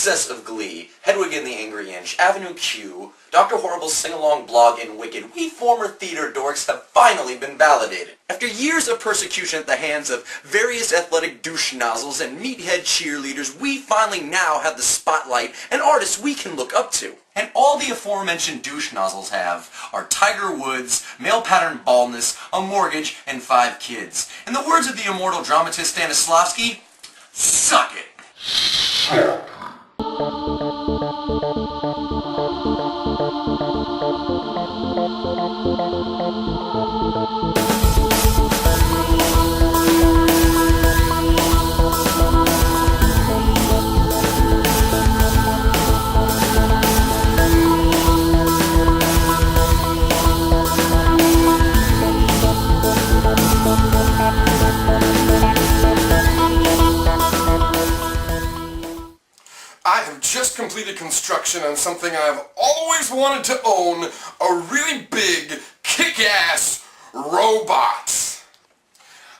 success of Glee, Hedwig and the Angry Inch, Avenue Q, Dr. Horrible's sing-along blog, and Wicked, we former theater dorks have finally been validated. After years of persecution at the hands of various athletic douche nozzles and meathead cheerleaders, we finally now have the spotlight and artists we can look up to. And all the aforementioned douche nozzles have are Tiger Woods, male pattern baldness, a mortgage, and 5 kids. In the words of the immortal dramatist Stanislavski, suck it! I have just completed construction on something I've always wanted to own, a really big, kick-ass robot.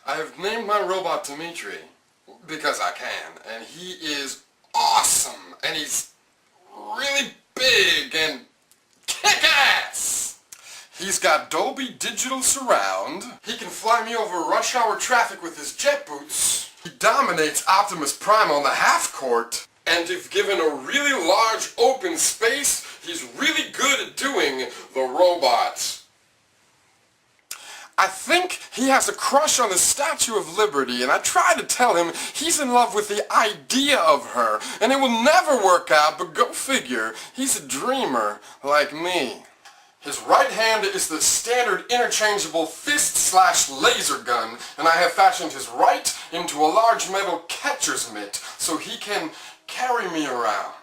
I have named my robot Dimitri because I can, and he is awesome, and he's really big and kick-ass. He's got Dolby Digital Surround. He can fly me over rush hour traffic with his jet boots. He dominates Optimus Prime on the half court. And if given a really large open space, he's really good at doing the robots. I think he has a crush on the Statue of Liberty, and I try to tell him he's in love with the idea of her, and it will never work out, but go figure, he's a dreamer like me. His right hand is the standard interchangeable fist/laser gun, and I have fashioned his right into a large metal catcher's mitt, so he can carry me around.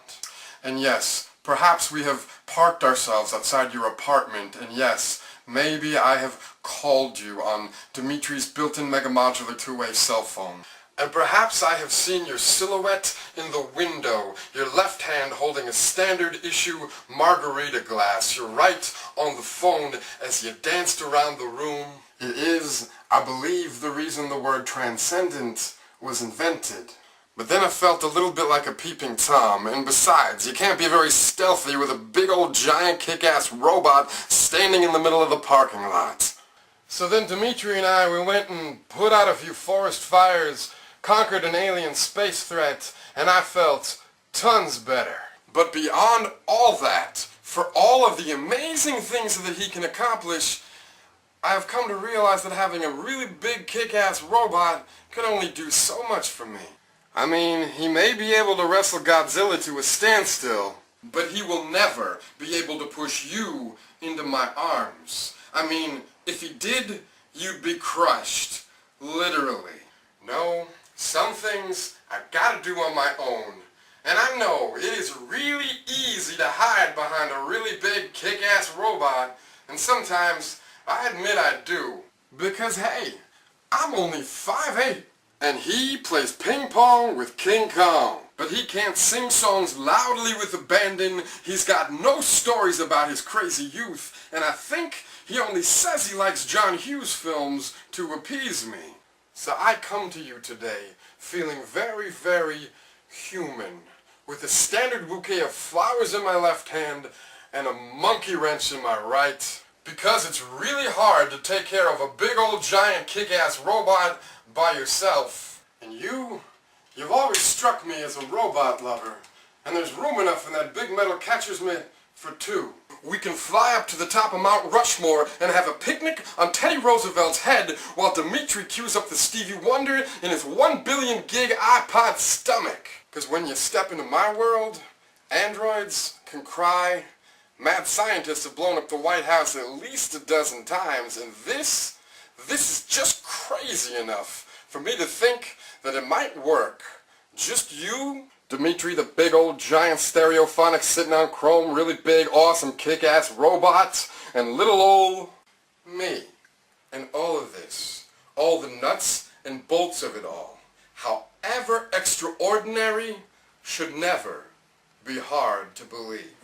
And yes, perhaps we have parked ourselves outside your apartment, and yes, maybe I have called you on Dimitri's built-in mega-modular two-way cell phone. And perhaps I have seen your silhouette in the window, your left hand holding a standard issue margarita glass, your right on the phone as you danced around the room. It is, I believe, the reason the word transcendent was invented. But then I felt a little bit like a peeping Tom, and besides, you can't be very stealthy with a big old giant kick-ass robot standing in the middle of the parking lot. So then Dimitri and I, we went and put out a few forest fires, conquered an alien space threat, and I felt tons better. But beyond all that, for all of the amazing things that he can accomplish, I have come to realize that having a really big kick-ass robot can only do so much for me. I mean, he may be able to wrestle Godzilla to a standstill, but he will never be able to push you into my arms. I mean, if he did, you'd be crushed. Literally. No, some things I gotta do on my own. And I know it is really easy to hide behind a really big kick-ass robot, and sometimes I admit I do. Because hey, I'm only 5'8". And he plays ping pong with King Kong. But he can't sing songs loudly with abandon. He's got no stories about his crazy youth. And I think he only says he likes John Hughes films to appease me. So I come to you today feeling very, very human. With a standard bouquet of flowers in my left hand and a monkey wrench in my right. Because it's really hard to take care of a big old giant kick-ass robot by yourself. And you've always struck me as a robot lover. And there's room enough in that big metal catcher's mitt for 2. We can fly up to the top of Mount Rushmore and have a picnic on Teddy Roosevelt's head while Dimitri cues up the Stevie Wonder in his 1 billion gig iPod stomach. Because when you step into my world, androids can cry. Mad scientists have blown up the White House at least a dozen times, and this is just crazy enough for me to think that it might work. Just you, Dimitri the big old giant stereophonic sitting on chrome, really big, awesome, kick-ass robot, and little old me. And all of this, all the nuts and bolts of it all, however extraordinary, should never be hard to believe.